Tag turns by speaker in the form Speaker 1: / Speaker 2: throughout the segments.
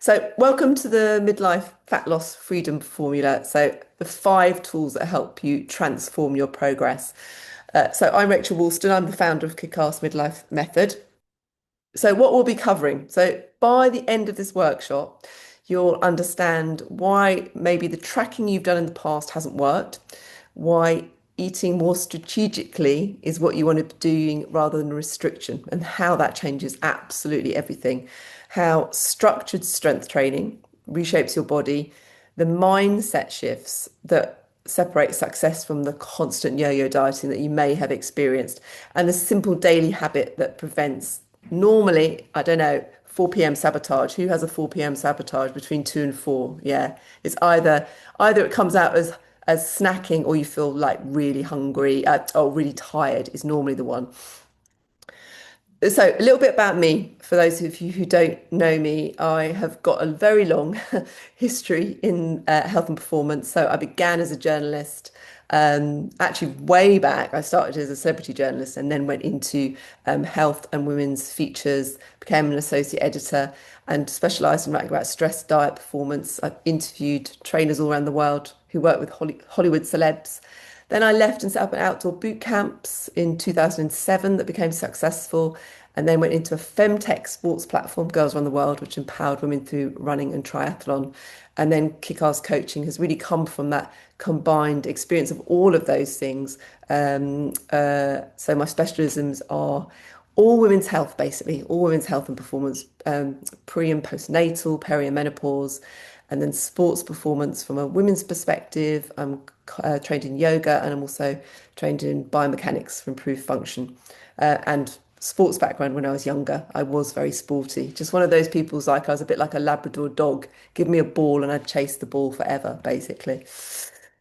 Speaker 1: So, welcome to the Midlife Fat Loss Freedom Formula. So, the 5 tools that help you transform your progress. So, I'm Rachael Woolston. I'm the founder of Kickass Midlife Method. So, what we'll be covering. So, by the end of this workshop, you'll understand why maybe the tracking you've done in the past hasn't worked, why eating more strategically is what you want to be doing rather than restriction, and how that changes absolutely everything. How structured strength training reshapes your body, the mindset shifts that separate success from the constant yo-yo dieting that you may have experienced, and the simple daily habit that prevents normally, I don't know, 4 p.m. sabotage. Who has a 4 p.m. sabotage between 2 and 4? Yeah. It's either it comes out as snacking, or you feel like really hungry, or really tired is normally the one. So, a little bit about me. For those of you who don't know me, I have got a very long history in health and performance. So, I began as a journalist. Actually, way back, I started as a celebrity journalist and then went into health and women's features, became an associate editor, and specialised in writing about stress, diet, performance. I've interviewed trainers all around the world who work with Hollywood celebs. Then I left and set up an outdoor boot camps in 2007 that became successful, and then went into a femtech sports platform, Girls Run the World, which empowered women through running and triathlon. And then Kick-Ass Coaching has really come from that combined experience of all of those things. So my specialisms are all women's health, basically, all women's health and performance, pre and postnatal, peri and menopause, and then sports performance from a women's perspective. I'm trained in yoga, and I'm also trained in biomechanics for improved function. And sports background when I was younger, I was very sporty. Just one of those people's, like, I was a bit like a Labrador dog. Give me a ball and I'd chase the ball forever, basically.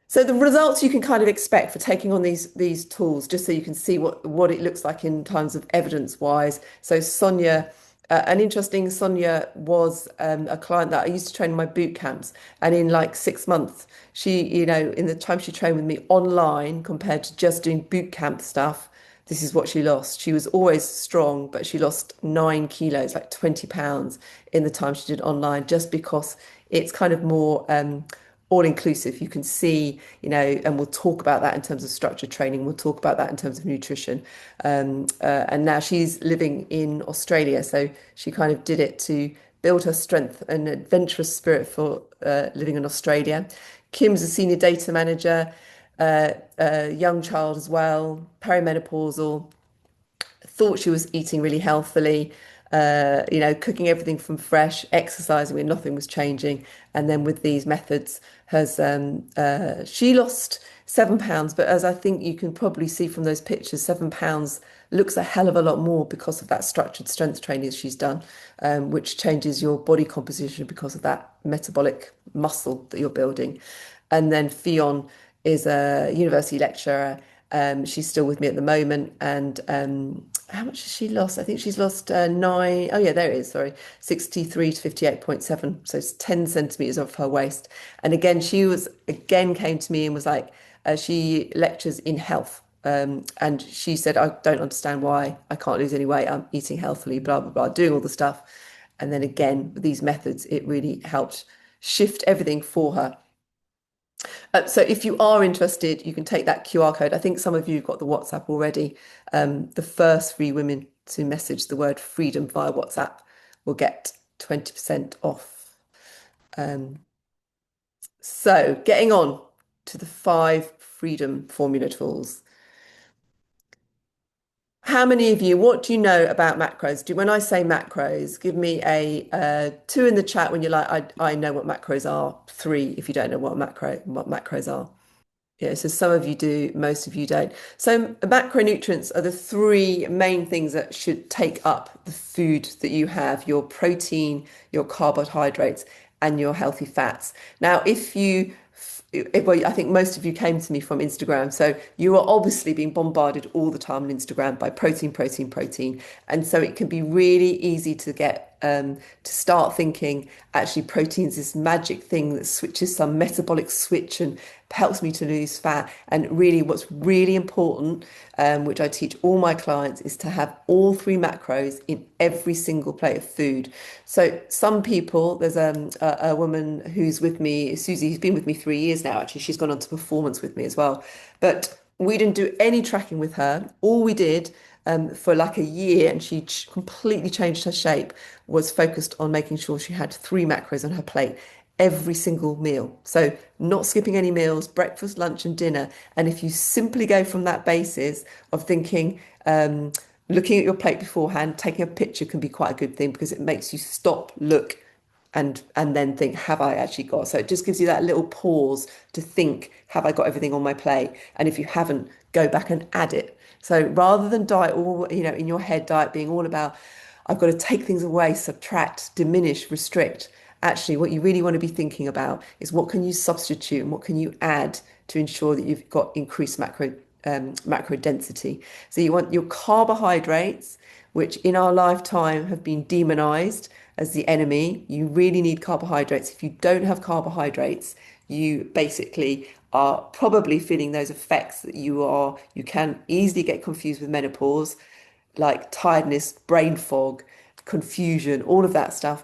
Speaker 1: So the results you can kind of expect for taking on these tools, just so you can see what it looks like in terms of evidence wise. So Sonia, an interesting Sonia was a client that I used to train in my boot camps, and in like 6 months, she, in the time she trained with me online compared to just doing boot camp stuff, this is what she lost. She was always strong, but she lost 9 kilos, like 20 pounds in the time she did online, just because it's kind of more all inclusive. You can see, and we'll talk about that in terms of structured training. We'll talk about that in terms of nutrition. And now she's living in Australia. So she kind of did it to build her strength and adventurous spirit for living in Australia. Kim's a senior data manager, young child as well, perimenopausal, thought she was eating really healthily, cooking everything from fresh, exercising when nothing was changing. And then with these methods, she lost 7 pounds, but as I think you can probably see from those pictures, 7 pounds looks a hell of a lot more because of that structured strength training she's done, which changes your body composition because of that metabolic muscle that you're building. And then Fionn is a university lecturer. She's still with me at the moment. And how much has she lost? I think she's lost nine. Oh, yeah, there it is. Sorry. 63 to 58.7. So it's 10 centimeters off her waist. And again, came to me and was like, she lectures in health. And she said, I don't understand why I can't lose any weight. I'm eating healthily, blah, blah, blah, doing all the stuff. And then again, with these methods, it really helped shift everything for her. So if you are interested, you can take that QR code. I think some of you have got the WhatsApp already. The first 3 women to message the word freedom via WhatsApp will get 20% off. So getting on to the 5 freedom formula tools. How many of you, what do you know about macros? When I say macros, give me a 2 in the chat when you're like, I know what macros are. 3 if you don't know what macros are. Yeah, so some of you do, most of you don't. So macronutrients are the 3 main things that should take up the food that you have: your protein, your carbohydrates, and your healthy fats. Now, well, I think most of you came to me from Instagram, so you are obviously being bombarded all the time on Instagram by protein, protein, protein. And so it can be really easy to get to start thinking actually protein's this magic thing that switches some metabolic switch and helps me to lose fat. And really, what's really important, which I teach all my clients, is to have all three macros in every single plate of food. So some people, there's a woman who's with me, Susie, who's been with me 3 years now, actually. She's gone on to performance with me as well. But we didn't do any tracking with her. All we did for like a year, and she completely changed her shape, was focused on making sure she had three macros on her plate every single meal. So not skipping any meals, breakfast, lunch, and dinner. And if you simply go from that basis of thinking, looking at your plate beforehand, taking a picture can be quite a good thing because it makes you stop, look, and then think, have I actually got? So it just gives you that little pause to think, have I got everything on my plate? And if you haven't, go back and add it. So rather than diet, all in your head, diet being all about, I've got to take things away, subtract, diminish, restrict. Actually, what you really want to be thinking about is what can you substitute and what can you add to ensure that you've got increased macro density. So you want your carbohydrates, which in our lifetime have been demonized as the enemy. You really need carbohydrates. If you don't have carbohydrates, you basically are probably feeling those effects that you can easily get confused with menopause, like tiredness, brain fog, confusion, all of that stuff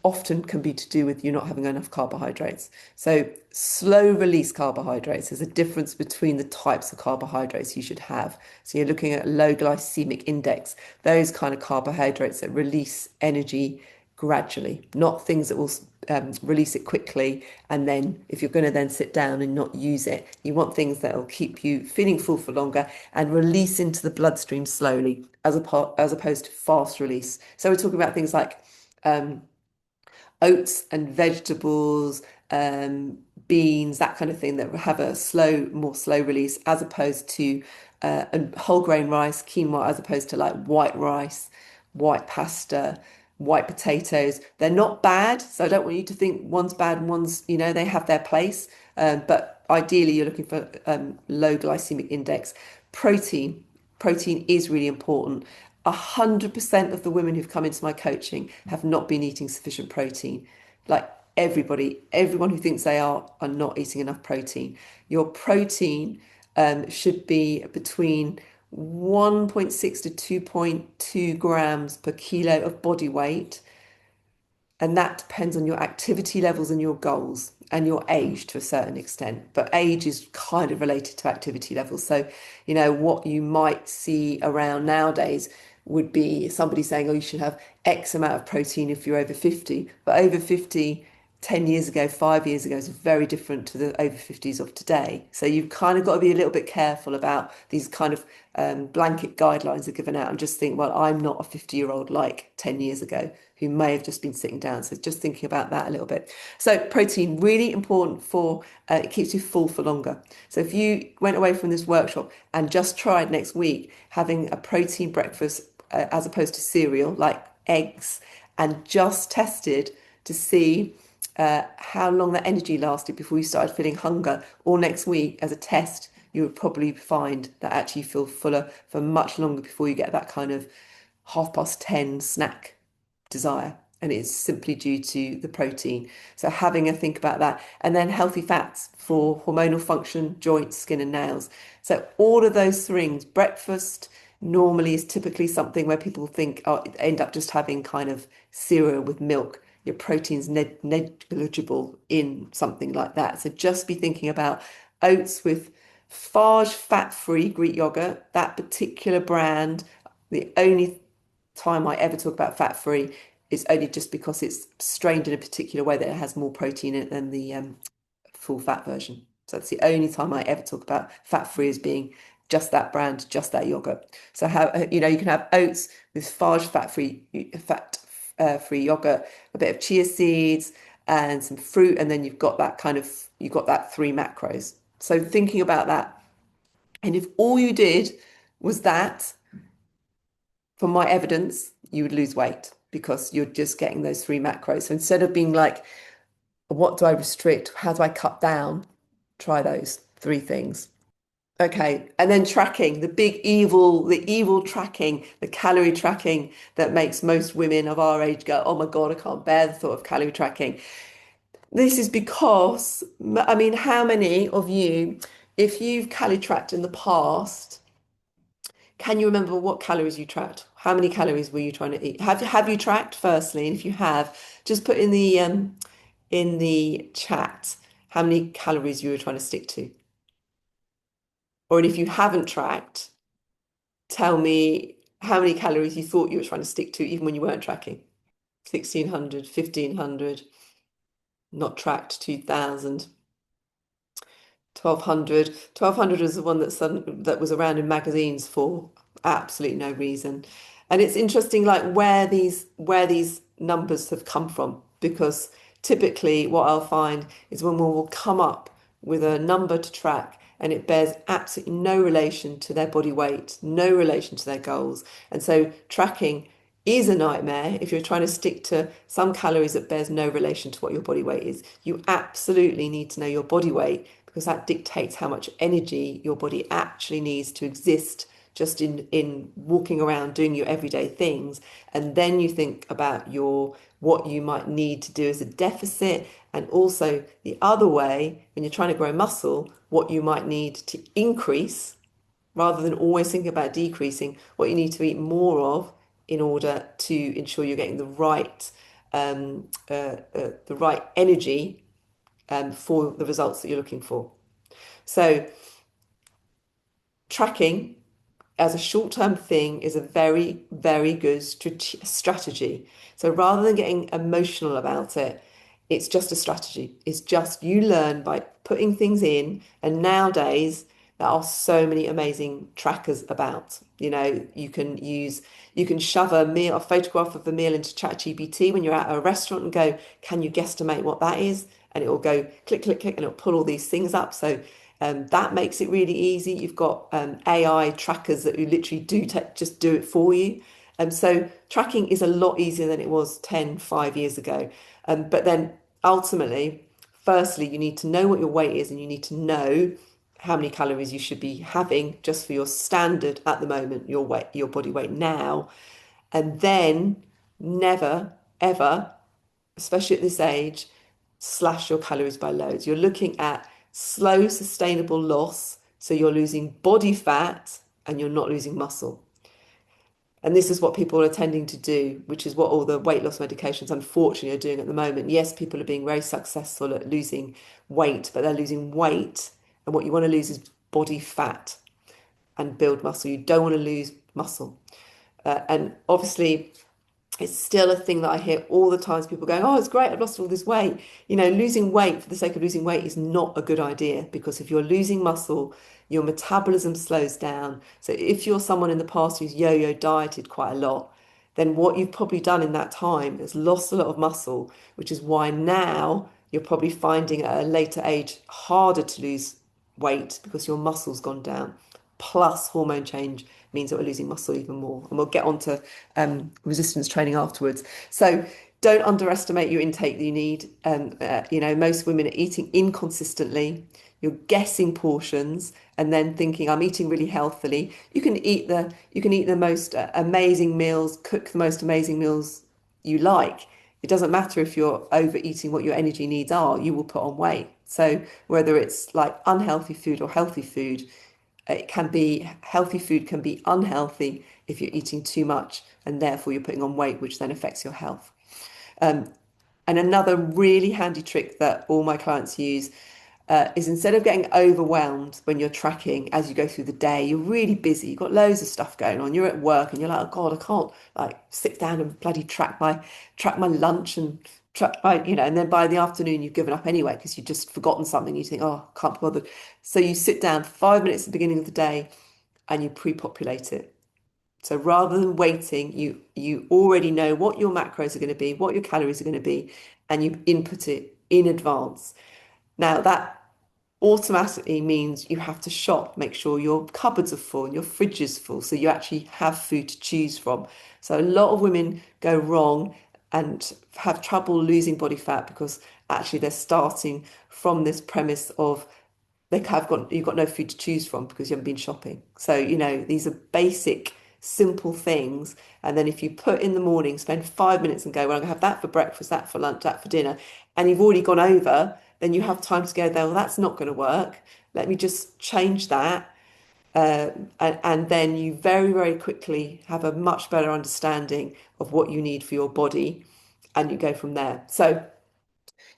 Speaker 1: often can be to do with you not having enough carbohydrates. So slow release carbohydrates, there's a difference between the types of carbohydrates you should have. So you're looking at low glycemic index, those kind of carbohydrates that release energy gradually, not things that will release it quickly. And then if you're going to then sit down and not use it, you want things that will keep you feeling full for longer and release into the bloodstream slowly, as opposed to fast release. So we're talking about things like oats and vegetables, beans, that kind of thing that have a more slow release, as opposed to whole grain rice, quinoa, as opposed to like white rice, white pasta, white potatoes. They're not bad, so I don't want you to think one's bad and one's, they have their place. But ideally, you're looking for low glycemic index. Protein. Protein is really important. 100% of the women who've come into my coaching have not been eating sufficient protein. Like everyone who thinks they are not eating enough protein. Your protein should be between 1.6 to 2.2 grams per kilo of body weight. And that depends on your activity levels and your goals and your age to a certain extent. But age is kind of related to activity levels. So, what you might see around nowadays would be somebody saying, oh, you should have X amount of protein if you're over 50. But over 50, 10 years ago, 5 years ago, is very different to the over 50s of today. So you've kind of got to be a little bit careful about these kind of blanket guidelines are given out and just think, well, I'm not a 50-year-old like 10 years ago who may have just been sitting down. So just thinking about that a little bit. So protein, really important for, it keeps you full for longer. So if you went away from this workshop and just tried next week having a protein breakfast as opposed to cereal, like eggs, and just tested to see how long that energy lasted before you started feeling hunger, or next week as a test, you would probably find that actually you feel fuller for much longer before you get that kind of 10:30 snack desire. And it's simply due to the protein. So having a think about that. And then healthy fats for hormonal function, joints, skin and nails. So all of those things, breakfast normally is typically something where people think, oh, end up just having kind of cereal with milk. Your protein's negligible in something like that. So just be thinking about oats with Farge fat-free Greek yogurt, that particular brand. The only time I ever talk about fat-free is only just because it's strained in a particular way that it has more protein in it than the full fat version. So that's the only time I ever talk about fat-free as being just that brand, just that yogurt. So you can have oats with Farge fat-free yogurt, a bit of chia seeds and some fruit, and then you've got that three macros. So thinking about that, and if all you did was that, from my evidence, you would lose weight because you're just getting those three macros. So instead of being like, what do I restrict? How do I cut down? Try those three things. Okay, and then tracking, the evil tracking, the calorie tracking that makes most women of our age go, oh my God, I can't bear the thought of calorie tracking. This is because, I mean, how many of you, if you've calorie tracked in the past, can you remember what calories you tracked? How many calories were you trying to eat? Have you tracked firstly? And if you have, just put in the chat how many calories you were trying to stick to. Or if you haven't tracked, tell me how many calories you thought you were trying to stick to, even when you weren't tracking. 1,600, 1,500, not tracked, 2,000. 1200. 1200 is the one that was around in magazines for absolutely no reason. And it's interesting like where these numbers have come from because typically what I'll find is when we will come up with a number to track and it bears absolutely no relation to their body weight, no relation to their goals. And so tracking is a nightmare if you're trying to stick to some calories that bears no relation to what your body weight is. You absolutely need to know your body weight because that dictates how much energy your body actually needs to exist just in walking around doing your everyday things. And then you think about your what you might need to do as a deficit, and also the other way when you're trying to grow muscle, what you might need to increase rather than always thinking about decreasing, what you need to eat more of in order to ensure you're getting the right energy for the results that you're looking for. So tracking as a short-term thing is a very, very good strategy. So rather than getting emotional about it, it's just a strategy. It's just you learn by putting things in. And nowadays, there are so many amazing trackers about. You can shove a photograph of a meal into ChatGPT when you're at a restaurant and go, can you guesstimate what that is? And it will go click, click, click, and it'll pull all these things up. So that makes it really easy. You've got AI trackers that you literally just do it for you. So tracking is a lot easier than it was 5 years ago. But then ultimately, firstly, you need to know what your weight is and you need to know how many calories you should be having just for your standard at the moment, your weight, your body weight now. And then never, ever, especially at this age, slash your calories by loads. You're looking at slow, sustainable loss. So you're losing body fat and you're not losing muscle. And this is what people are tending to do, which is what all the weight loss medications, unfortunately, are doing at the moment. Yes, people are being very successful at losing weight, but they're losing weight. And what you want to lose is body fat and build muscle. You don't want to lose muscle. And obviously, it's still a thing that I hear all the times people going, oh, it's great, I've lost all this weight. Losing weight for the sake of losing weight is not a good idea because if you're losing muscle, your metabolism slows down. So if you're someone in the past who's yo-yo dieted quite a lot, then what you've probably done in that time is lost a lot of muscle, which is why now you're probably finding at a later age harder to lose weight because your muscle's gone down. Plus, hormone change means that we're losing muscle even more. And we'll get on to resistance training afterwards. So don't underestimate your intake that you need. Most women are eating inconsistently. You're guessing portions and then thinking, I'm eating really healthily. You can eat the most amazing meals, cook the most amazing meals you like. It doesn't matter if you're overeating what your energy needs are, you will put on weight. So whether it's like unhealthy food or healthy food, healthy food can be unhealthy if you're eating too much and therefore you're putting on weight, which then affects your health. And another really handy trick that all my clients use is instead of getting overwhelmed when you're tracking as you go through the day, you're really busy, you've got loads of stuff going on, you're at work and you're like, oh God, I can't like sit down and bloody track my lunch and track my, and then by the afternoon you've given up anyway because you've just forgotten something. You think, oh, can't be bothered. So you sit down 5 minutes at the beginning of the day and you pre-populate it. So rather than waiting, you already know what your macros are going to be, what your calories are going to be, and you input it in advance. Now that automatically means you have to shop, make sure your cupboards are full and your fridge is full, so you actually have food to choose from. So a lot of women go wrong and have trouble losing body fat because actually they're starting from this premise of you've got no food to choose from because you haven't been shopping. So, these are basic, simple things. And then if you put in the morning, spend 5 minutes and go, well, I'm gonna have that for breakfast, that for lunch, that for dinner, and you've already gone over, then you have time to go there, well, that's not going to work. Let me just change that. And then you very, very quickly have a much better understanding of what you need for your body, and you go from there. So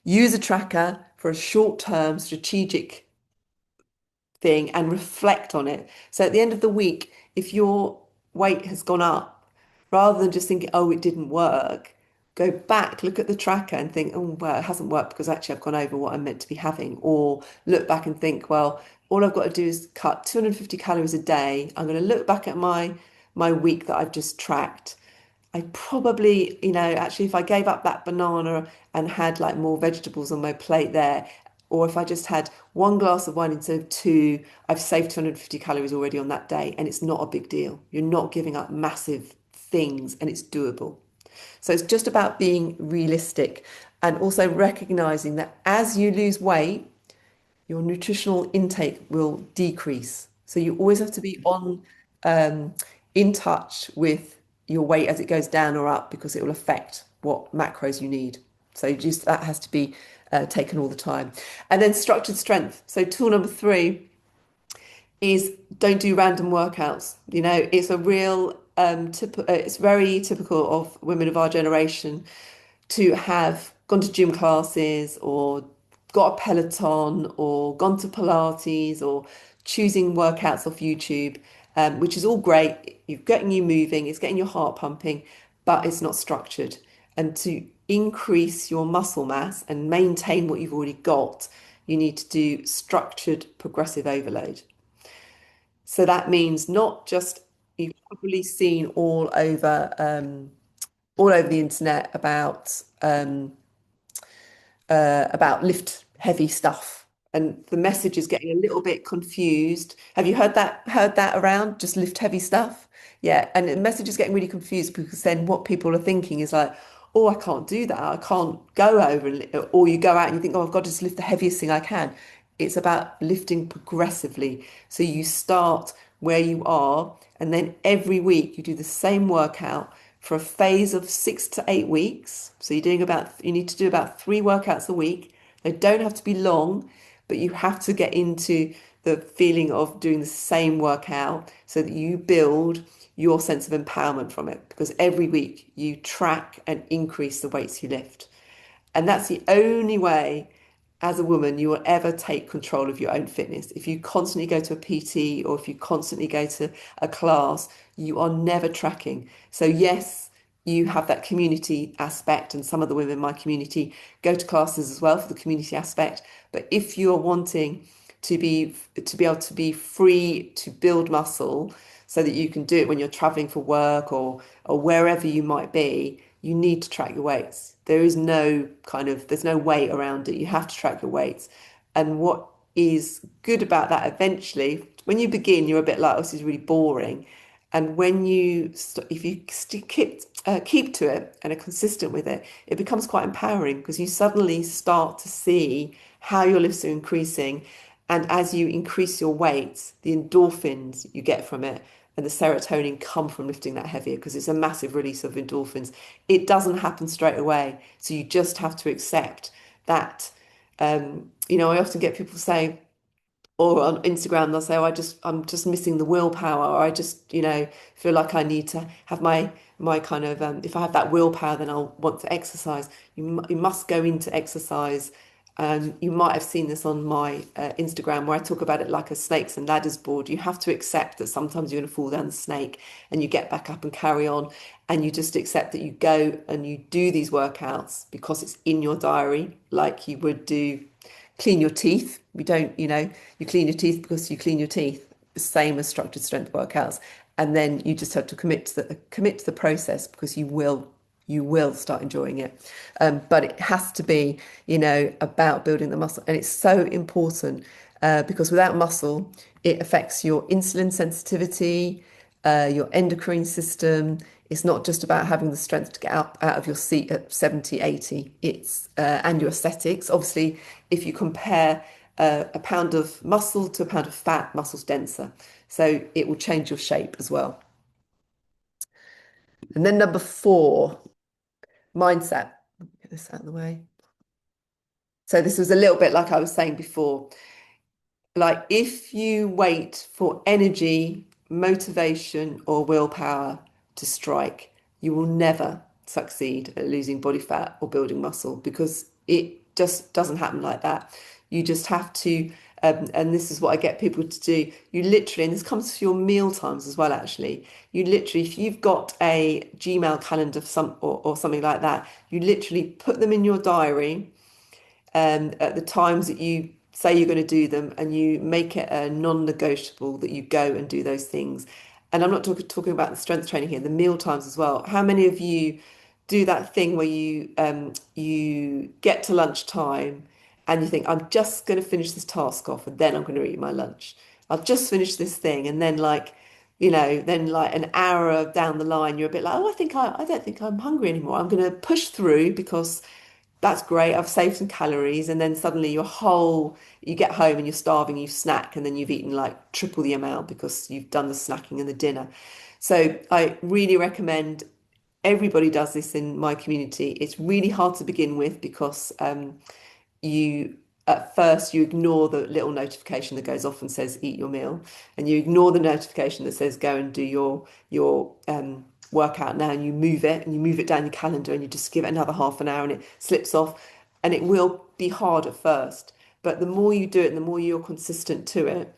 Speaker 1: use a tracker for a short-term strategic thing and reflect on it. So at the end of the week, if your weight has gone up, rather than just thinking, oh, it didn't work, go back, look at the tracker and think, oh, well, it hasn't worked because actually I've gone over what I'm meant to be having. Or look back and think, well, all I've got to do is cut 250 calories a day. I'm going to look back at my week that I've just tracked. I probably, actually, if I gave up that banana and had like more vegetables on my plate there, or if I just had one glass of wine instead of two, I've saved 250 calories already on that day, and it's not a big deal. You're not giving up massive things, and it's doable. So it's just about being realistic and also recognizing that as you lose weight, your nutritional intake will decrease. So you always have to be um, in touch with your weight as it goes down or up because it will affect what macros you need. So just that has to be taken all the time. And then structured strength. So tool number three is don't do random workouts. It's a real it's very typical of women of our generation to have gone to gym classes or got a Peloton or gone to Pilates or choosing workouts off YouTube, which is all great. You're getting you moving, it's getting your heart pumping, but it's not structured. And to increase your muscle mass and maintain what you've already got, you need to do structured progressive overload. So that means not just you've probably seen all over the internet about lift heavy stuff, and the message is getting a little bit confused. Have you heard that around? Just lift heavy stuff? Yeah, and the message is getting really confused because then what people are thinking is like, oh, I can't do that. I can't go over, or you go out and you think, oh, I've got to just lift the heaviest thing I can. It's about lifting progressively. So you start where you are, and then every week you do the same workout for a phase of 6 to 8 weeks. So you need to do about 3 workouts a week. They don't have to be long, but you have to get into the feeling of doing the same workout so that you build your sense of empowerment from it. Because every week you track and increase the weights you lift. And that's the only way as a woman you will ever take control of your own fitness. If you constantly go to a PT or if you constantly go to a class, you are never tracking. So yes, you have that community aspect, and some of the women in my community go to classes as well for the community aspect. But if you are wanting to be able to be free to build muscle so that you can do it when you're traveling for work or wherever you might be, you need to track your weights. There's no way around it. You have to track your weights. And what is good about that eventually, when you begin, you're a bit like, oh, this is really boring. And if you keep to it and are consistent with it, it becomes quite empowering because you suddenly start to see how your lifts are increasing. And as you increase your weights, the endorphins you get from it and the serotonin come from lifting that heavier because it's a massive release of endorphins. It doesn't happen straight away. So you just have to accept that. I often get people saying, or on Instagram, they'll say, "Oh, I'm just missing the willpower," or I just, feel like I need to have my kind of, if I have that willpower, then I'll want to exercise. You must go into exercise. You might have seen this on my Instagram where I talk about it like a snakes and ladders board. You have to accept that sometimes you're going to fall down the snake and you get back up and carry on. And you just accept that you go and you do these workouts because it's in your diary, like you would do clean your teeth. You clean your teeth because you clean your teeth, the same as structured strength workouts. And then you just have to commit to the process because you will start enjoying it. But it has to be, about building the muscle. And it's so important because without muscle, it affects your insulin sensitivity, your endocrine system. It's not just about having the strength to get up out of your seat at 70, 80. And your aesthetics. Obviously, if you compare a pound of muscle to a pound of fat, muscle's denser. So it will change your shape as well. And then number four, mindset. Get this out of the way. So this was a little bit like I was saying before. Like if you wait for energy, motivation, or willpower to strike, you will never succeed at losing body fat or building muscle because it just doesn't happen like that. You just have to, and this is what I get people to do. You literally, and this comes to your meal times as well, actually. You literally, if you've got a Gmail calendar or something like that, you literally put them in your diary at the times that you say you're going to do them and you make it a non-negotiable that you go and do those things. And I'm not talking about the strength training here, the meal times as well. How many of you do that thing where you get to lunchtime and you think, I'm just going to finish this task off and then I'm going to eat my lunch. I've just finished this thing and then then like an hour down the line, you're a bit like, oh, I don't think I'm hungry anymore. I'm going to push through because that's great. I've saved some calories. And then suddenly you get home and you're starving, you snack, and then you've eaten like triple the amount because you've done the snacking and the dinner. So I really recommend everybody does this in my community. It's really hard to begin with because you at first you ignore the little notification that goes off and says eat your meal, and you ignore the notification that says go and do your workout now, and you move it down your calendar and you just give it another half an hour and it slips off, and it will be hard at first, but the more you do it and the more you're consistent to it,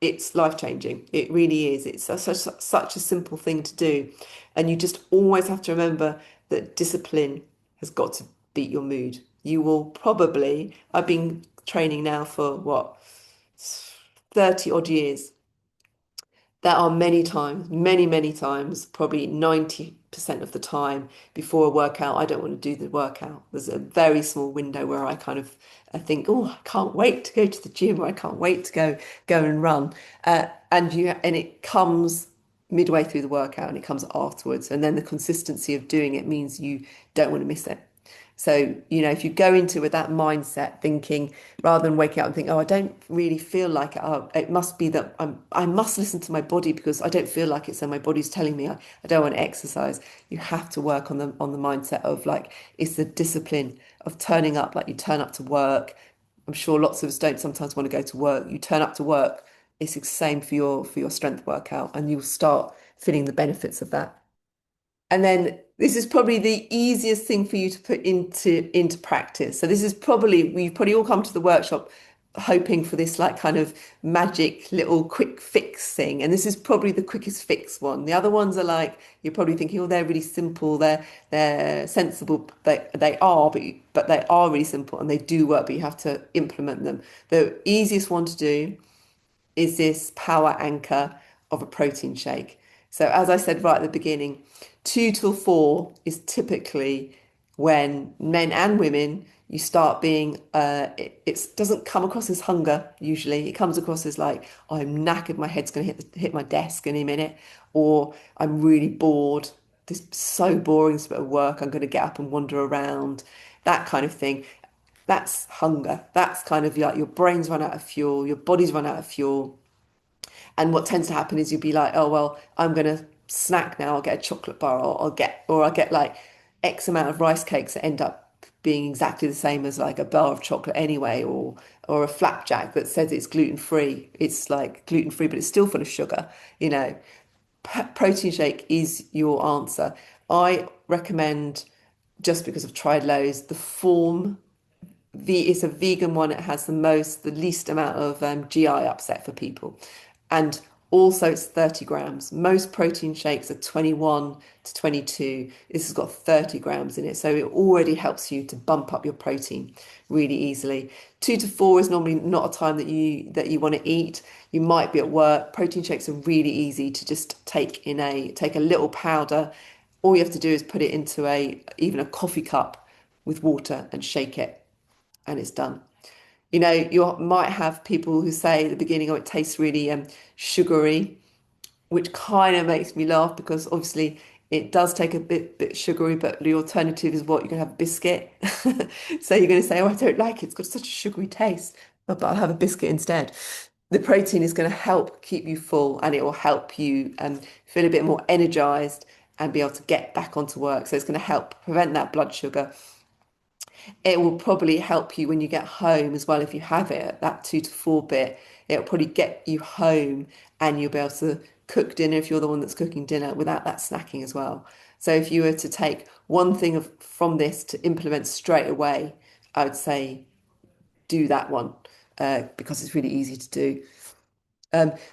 Speaker 1: it's life changing. It really is. It's such a simple thing to do. And you just always have to remember that discipline has got to beat your mood. You will probably, I've been training now for what, 30 odd years. There are many times, many times, probably 90% of the time before a workout, I don't want to do the workout. There's a very small window where I think, oh, I can't wait to go to the gym or I can't wait to go and run. And it comes midway through the workout and it comes afterwards. And then the consistency of doing it means you don't want to miss it. So, if you go into with that mindset thinking, rather than waking up and think, oh, I don't really feel like it, oh, it must be that I must listen to my body because I don't feel like it. So my body's telling me I don't want to exercise. You have to work on the mindset of like, it's the discipline of turning up, like you turn up to work. I'm sure lots of us don't sometimes want to go to work. You turn up to work. It's the same for your strength workout and you'll start feeling the benefits of that. And then this is probably the easiest thing for you to put into practice. So this is probably we've probably all come to the workshop hoping for this like kind of magic little quick fix thing. And this is probably the quickest fix one. The other ones are like you're probably thinking, oh, they're really simple, they're sensible. They are, but they are really simple and they do work, but you have to implement them. The easiest one to do is this power anchor of a protein shake. So as I said right at the beginning, 2 till 4 is typically when men and women you start being it doesn't come across as hunger usually. It comes across as like, oh, I'm knackered, my head's going to hit my desk in a minute, or I'm really bored. This is so boring, this bit of work. I'm going to get up and wander around, that kind of thing. That's hunger. That's kind of like your brain's run out of fuel, your body's run out of fuel. And what tends to happen is you'll be like, oh well, I'm gonna snack now. I'll get a chocolate bar, or I'll get like X amount of rice cakes that end up being exactly the same as like a bar of chocolate anyway, or a flapjack that says it's gluten free. It's like gluten free, but it's still full of sugar. You know, protein shake is your answer. I recommend, just because I've tried loads, the form it's a vegan one. It has the least amount of GI upset for people. And also it's 30 grams. Most protein shakes are 21 to 22. This has got 30 grams in it. So it already helps you to bump up your protein really easily. 2 to 4 is normally not a time that you want to eat. You might be at work. Protein shakes are really easy to just take a little powder. All you have to do is put it into even a coffee cup with water and shake it and it's done. You might have people who say at the beginning, oh, it tastes really sugary, which kind of makes me laugh because obviously it does take a bit sugary, but the alternative is what? You're going to have a biscuit. So you're going to say, oh, I don't like it. It's got such a sugary taste. but I'll have a biscuit instead. The protein is going to help keep you full and it will help you feel a bit more energized and be able to get back onto work. So it's going to help prevent that blood sugar. It will probably help you when you get home as well if you have it, that 2 to 4 bit. It'll probably get you home and you'll be able to cook dinner if you're the one that's cooking dinner without that snacking as well. So if you were to take one thing from this to implement straight away, I would say do that one because it's really easy to do.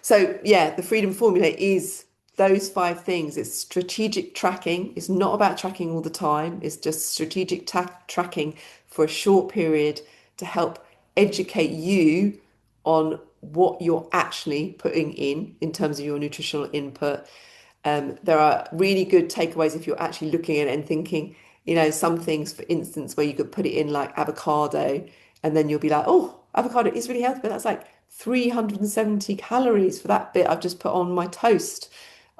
Speaker 1: So yeah, the freedom formula is those 5 things. It's strategic tracking. It's not about tracking all the time. It's just strategic tracking for a short period to help educate you on what you're actually putting in terms of your nutritional input. There are really good takeaways if you're actually looking at it and thinking, some things, for instance, where you could put it in like avocado, and then you'll be like, oh, avocado is really healthy, but that's like 370 calories for that bit I've just put on my toast.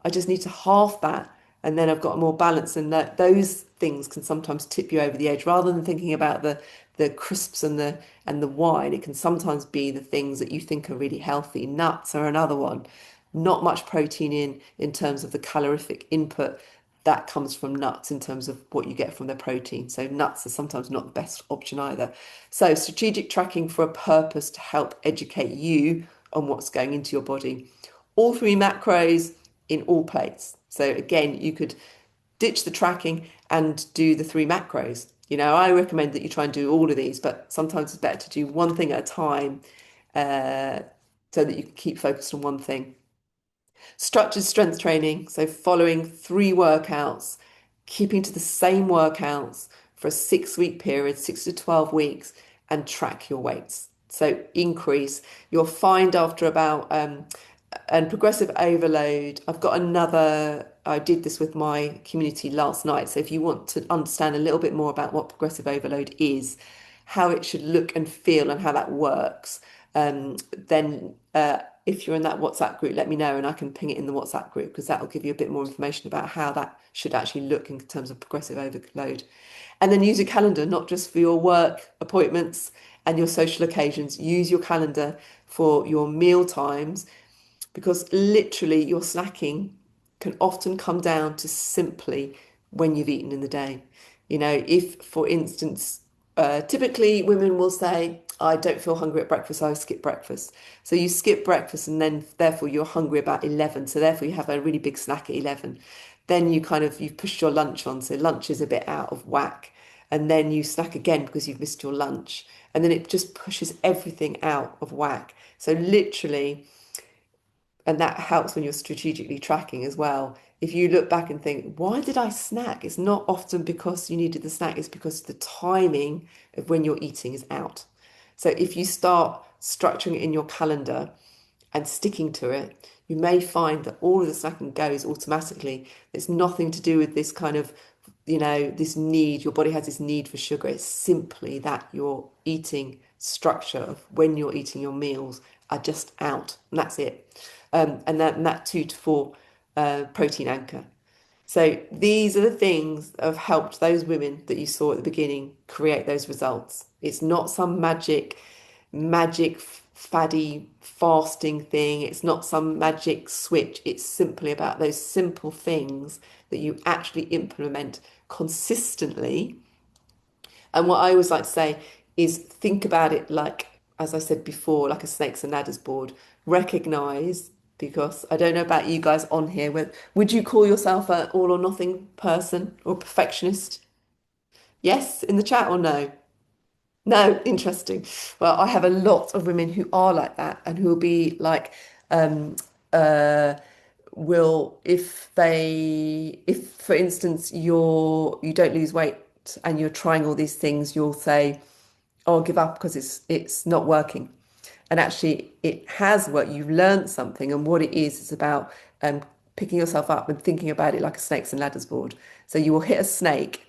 Speaker 1: I just need to half that, and then I've got more balance. And those things can sometimes tip you over the edge. Rather than thinking about the crisps and the wine, it can sometimes be the things that you think are really healthy. Nuts are another one. Not much protein in terms of the calorific input that comes from nuts in terms of what you get from the protein. So nuts are sometimes not the best option either. So strategic tracking for a purpose to help educate you on what's going into your body. All 3 macros in all plates. So again, you could ditch the tracking and do the 3 macros. I recommend that you try and do all of these, but sometimes it's better to do one thing at a time uh, so that you can keep focused on one thing. Structured strength training, so following 3 workouts, keeping to the same workouts for a 6 week period, 6 to 12 weeks, and track your weights. So increase. You'll find after about and progressive overload. I've got another, I did this with my community last night. So if you want to understand a little bit more about what progressive overload is, how it should look and feel, and how that works, then if you're in that WhatsApp group, let me know and I can ping it in the WhatsApp group because that will give you a bit more information about how that should actually look in terms of progressive overload. And then use a calendar, not just for your work appointments and your social occasions. Use your calendar for your meal times because literally your snacking can often come down to simply when you've eaten in the day. If, for instance, typically women will say, I don't feel hungry at breakfast, so I skip breakfast. So you skip breakfast and then therefore you're hungry about 11. So therefore you have a really big snack at 11. Then you've pushed your lunch on, so lunch is a bit out of whack. And then you snack again because you've missed your lunch. And then it just pushes everything out of whack. So literally, and that helps when you're strategically tracking as well. If you look back and think, why did I snack? It's not often because you needed the snack, it's because the timing of when you're eating is out. So if you start structuring it in your calendar and sticking to it, you may find that all of the snacking goes automatically. It's nothing to do with this kind of, this need, your body has this need for sugar. It's simply that your eating structure of when you're eating your meals are just out, and that's it. And that 2 to 4 protein anchor. So these are the things that have helped those women that you saw at the beginning create those results. It's not some magic faddy fasting thing. It's not some magic switch. It's simply about those simple things that you actually implement consistently. And what I always like to say is think about it like, as I said before, like a snakes and ladders board. Recognize, because I don't know about you guys on here, would you call yourself an all or nothing person or perfectionist? Yes, in the chat or no? No, interesting. Well, I have a lot of women who are like that and who will be like, um, uh, will if for instance you don't lose weight and you're trying all these things, you'll say, "Oh, I'll give up because it's not working." And actually, it has worked. You've learned something, and what it is about picking yourself up and thinking about it like a snakes and ladders board. So you will hit a snake,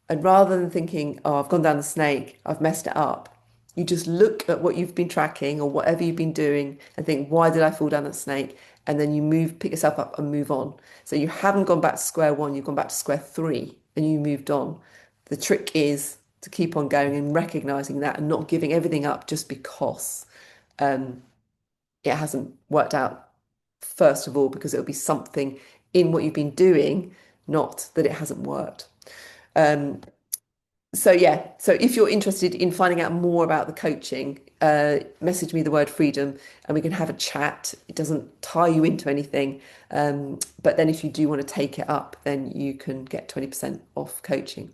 Speaker 1: and rather than thinking, "Oh, I've gone down the snake, I've messed it up," you just look at what you've been tracking or whatever you've been doing and think, "Why did I fall down that snake?" And then you pick yourself up and move on. So you haven't gone back to square one, you've gone back to square three and you moved on. The trick is to keep on going and recognizing that and not giving everything up just because it hasn't worked out, first of all, because it'll be something in what you've been doing, not that it hasn't worked. Um, so yeah, so if you're interested in finding out more about the coaching, message me the word freedom and we can have a chat. It doesn't tie you into anything. But then if you do want to take it up, then you can get 20% off coaching.